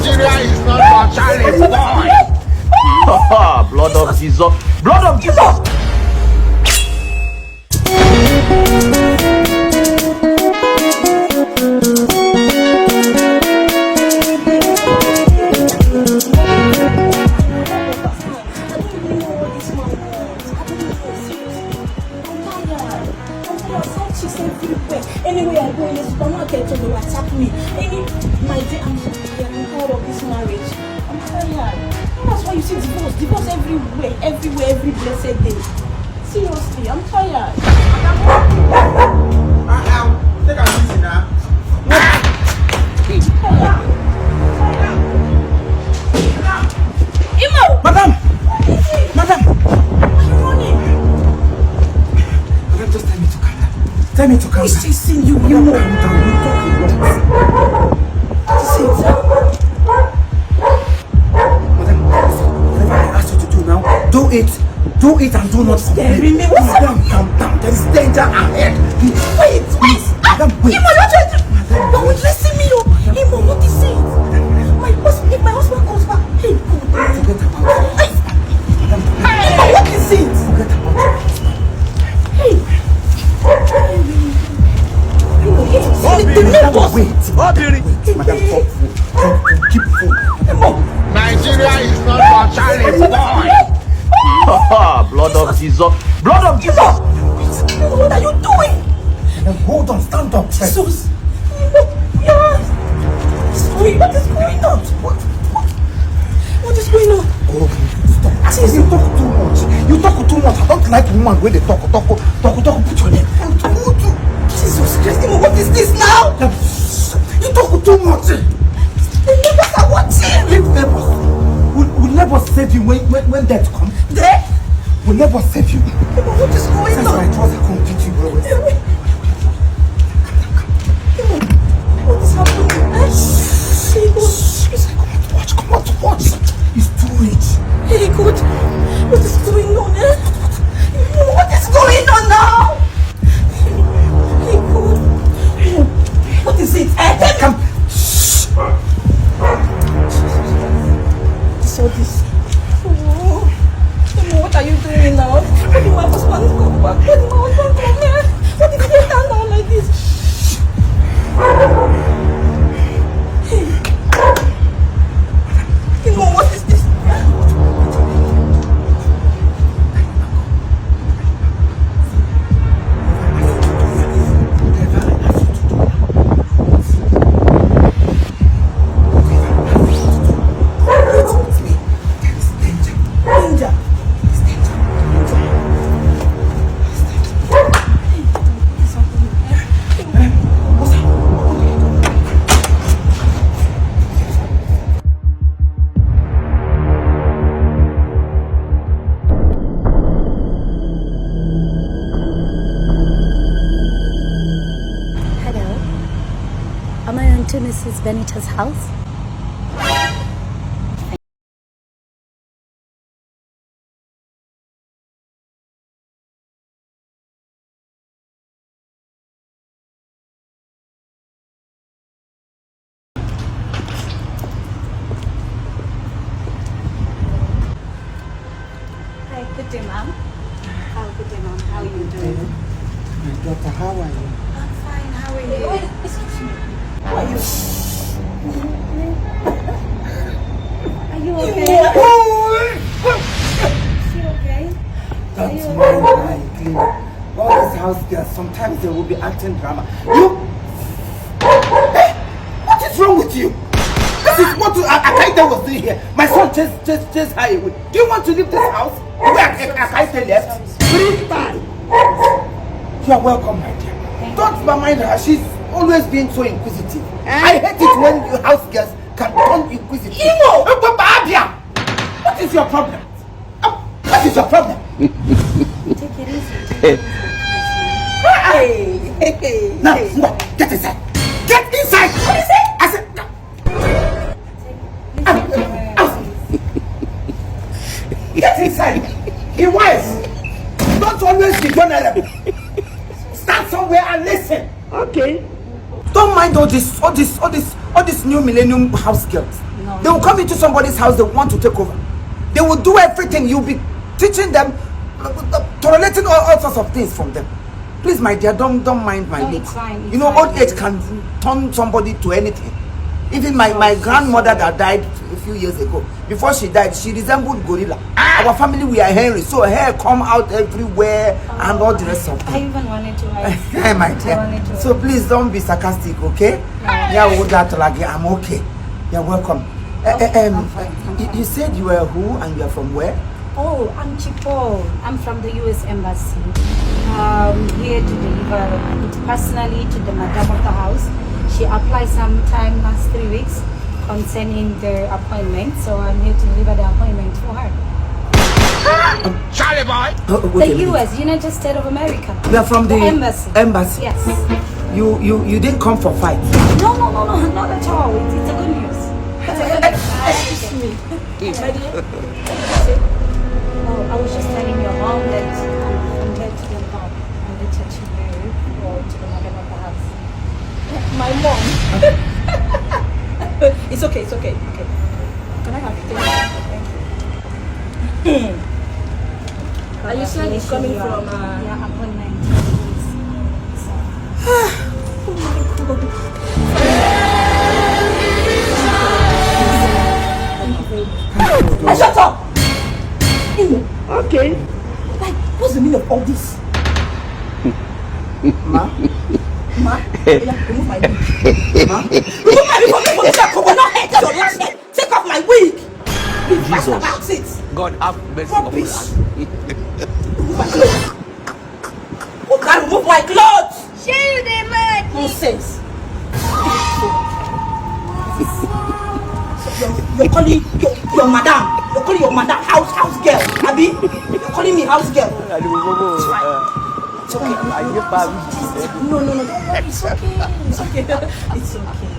Nigeria is not for Charlie's boy. Blood of Jesus. Blood of Jesus. Anyway, I go in the supermarket to attack me. My dear, I'm tired of this marriage. I'm tired. That's why you see divorce everywhere, every blessed day. Seriously, I'm tired. Take a seat now. Imo! Madam! Why are you running? Madam, just tell me to calm down. Tell me to calm down. Who's chasing you, Imo? Calm down. You talking nonsense. What is it? Madam, whatever I asked you to do now, do it. Do it and do not complain. Madam, calm down. There is danger ahead. Wait. Madam, wait. Imo, you're witnessing me. Imo, what is it? If my husband comes back, hey, Forget about it. Madam, Imo, what is it? forget about it. Hey. Imo, the neighbors. Wait. Madam, talk food. Keep food. Imo. Nigeria is not for Charlie's boy. Blood of Jesus. Blood of Jesus. Imo, what are you doing? Madam, hold on. Stand up. Jesus. Imo, yeah. What is going on? What is going on? Oh, stop. You talk too much. You talk too much. I don't like woman when they talk. Put your name. Jesus Christ, Imo, what is this now? You talk too much. The neighbors are watching. Leave neighbors. Will neighbors save you when death comes? There? Will neighbors save you? Imo, what is going That's on? why I trust I can't teach you well. Imo, what is happening? Hey, God. Come out to watch. It's too rich. Hey, God. What is going on, eh? Imo, what is going on now? Hey, God. Imo, what is it? Come. So this. Oh, Imo, what are you doing now? What did my husband come back? What did my husband come here? What did he get down now like this? Hey. Imo, what is this? Danger. Hello. Am I on to Mrs. Benita's house? Hi, good day, ma'am. Good day, ma'am. How are you doing? My daughter, how are you? I'm fine. How are you? Excuse me. How are you? Are you okay? Is she okay? That's my clean. All these house girls, sometimes they will be acting drama. You. Hey, what is wrong with you? This is what Akaita was doing here. My son just high away. Do you want to leave this house? Where Akaita left? 3 times. You are welcome, my dear. Don't mind her. She's always being so inquisitive. I hate it when you house girls can turn inquisitive. Imo! What is your problem? What is your problem? Take it easy. Hey. No, get inside. Get inside. What is it? I said, no. Get inside. Be wise. Don't always be vulnerable. Stand somewhere and listen. Okay. Don't mind all this new millennium house girls. No, They will come into somebody's house, they want to take over. They will do everything. You'll be teaching them, tolerating all sorts of things from them. Please, my dear, don't mind my No, look. it's fine, it's You know, fine. old age can turn somebody to anything. Even my grandmother that died a few years ago, before she died, she resembled gorilla. Our family, we are hairy, so hair come out everywhere and all the rest of it. I even wanted to ask. Hey, my I dear. wanted to. So please don't be sarcastic, okay? Yeah, I'm okay. You're welcome. I'm fine. You said you were who and you're from where? Oh, I'm Chipo. I'm from the U.S. Embassy. Here to deliver personally to the madam of the house. She applied sometime last 3 weeks concerning the appointment, so I'm here to deliver the appointment for her. Charlie boy. The U.S., United States of America. You are from the embassy. Embassy. Yes. You didn't come for fight. No, not at all. It's a good news. It's a good news. Excuse me. Oh, I was just telling your mom that I'm glad to get back. I'm glad to you or to the madam of the house. My mom. It's okay. Can I have it? Thank you. And you said it's coming from yeah, appointment. Shut up! Imo. Okay. Like, what's the meaning of all this? Ma? Yeah, remove my wig. Ma? Remove my wig from me, I will not hurt your last head. Take off my wig. Be fast about it. God have mercy upon Rubbish. us. Remove my clothes. Oh God, remove my clothes. Share the mud. Nonsense. You're calling your madam. You're calling your madam house girl. Abi? You're calling me house girl. It's fine. It's okay. No. It's okay. It's okay.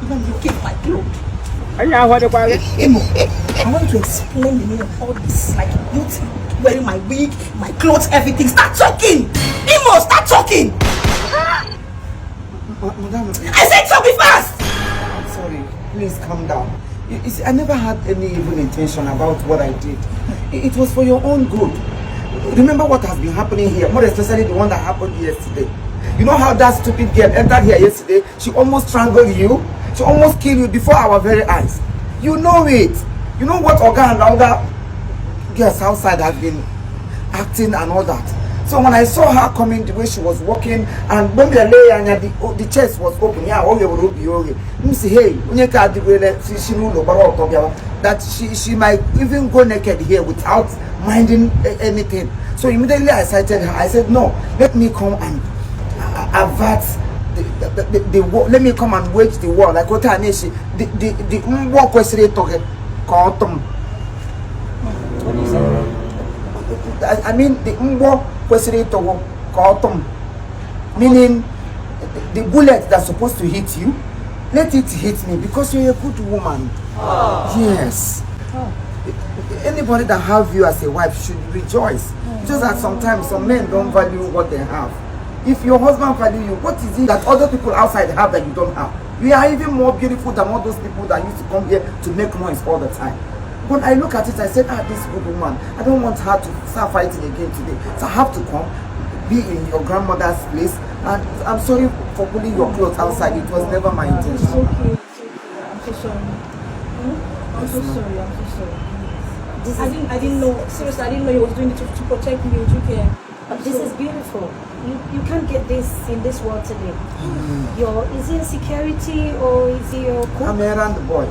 Even you keep my clothes. Imo, I want to explain the meaning of all this. Like you wearing my wig, my clothes, everything. Start talking. Imo, start talking. Madam, I said so be fast. I'm sorry. Please calm down. You see, I never had any evil intention about what I did. It was for your own good. Remember what has been happening here, more especially the one that happened yesterday. You know how that stupid girl entered here yesterday? She almost strangled you. She almost killed you before our very eyes. You know it. You know what Oga and other girls outside have been acting and all that. So when I saw her coming, the way she was walking, and when they lay and the chest was open, yeah, hey, that she might even go naked here without minding anything. So immediately I cited her. I said, no, let me come and avert the war. Let me come and wage the war. Like what I mean, the war question talking. What do you say? I mean the war question to meaning the bullet that's supposed to hit you, let it hit me because you're a good woman. Yes. Anybody that have you as a wife should rejoice. Just that sometimes some men don't value what they have. If your husband value you, what is it that other people outside have that you don't have? We are even more beautiful than all those people that used to come here to make noise all the time. When I look at it, I said, this good woman, I don't want her to start fighting again today. So I have to come, be in your grandmother's place, and I'm sorry for pulling your clothes outside. It was never my intention. It's okay. I'm so sorry. I'm so sorry. I didn't know. Seriously, I didn't know he was doing it to protect me. But this is beautiful. You can't get this in this world today. Is he a security or is he your cook? I'm a errand boy.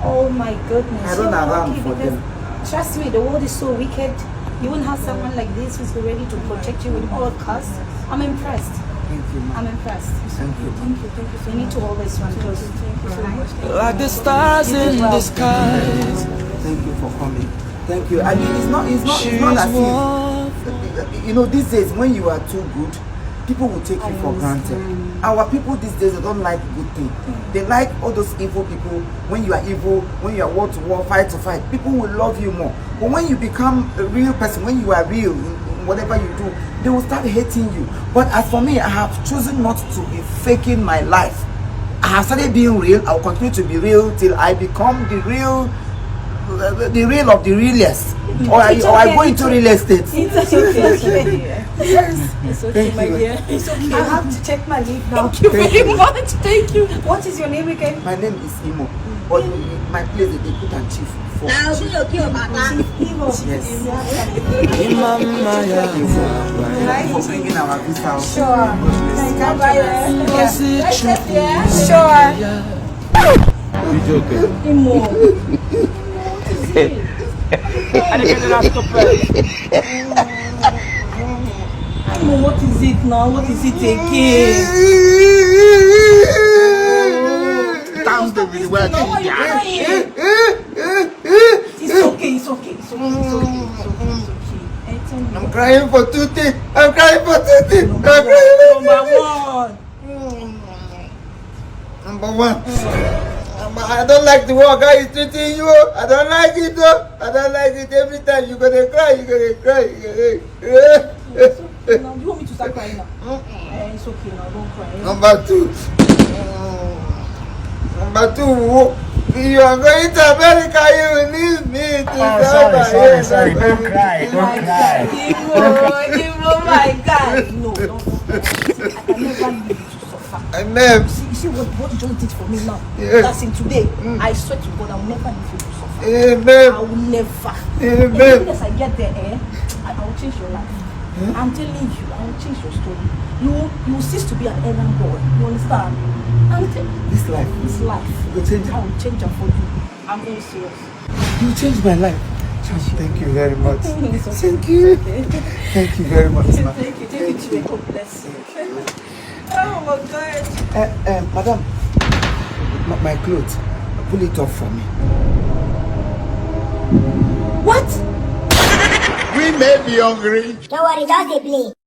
Oh my goodness. I run around lucky for because, them. trust me, the world is so wicked. You won't have someone like this who's ready to protect you with all costs. I'm impressed. Thank you, I'm impressed. Thank you. You need to always run close. Thank you so much. Like the stars in the skies. Thank you for coming. Thank you. I mean, it's not as if, you know, these days when you are too good, people will take you for granted. Our people these days, they don't like good things. They like all those evil people. When you are evil, when you are war to war, fight to fight, people will love you more. But when you become a real person, when you are real in whatever you do, they will start hating you. But as for me, I have chosen not to be faking my life have started being real. I'll continue to be real till I become the real of the realest. Or I go into real estate. It's okay. It's okay, my dear. It's okay. I have to check my leave now. Thank you very much. Thank you. What is your name again? My name is Imo. But my place they put on chief for chief. Imo. Yes. For bringing our visa. Sure. Sure. You joking? Imo. Imo, what is it now? What is it again? Damn the really well. It's okay. It's okay. I'm crying for two things. Number one. Number one. I don't like the way guy is treating you. I don't like it. I don't like it. Every time you're gonna cry. Now, you want me to start crying now? It's okay now. Don't cry. Number two. You are going to America. You will leave me to Sorry. Don't cry. Imo, my God. No, don't. I can never leave you to suffer. Amen. You see what you just did for me now? Yes. That's in today. I swear to God, I will never leave you to suffer. Amen. I will never. Amen. As I get there, I will change your life. I'm telling you, I will change your story. You will cease to be an errand boy. You understand? This life. This life. You will change it. I will change it for you. I'm very serious. You changed my life. Thank you very much. It's okay. Thank you. Thank you very much, ma. Thank you. Take it to a God bless you. Oh my God. Madam, my clothes. Pull it off for me. What? We may be hungry. Don't worry, just a play.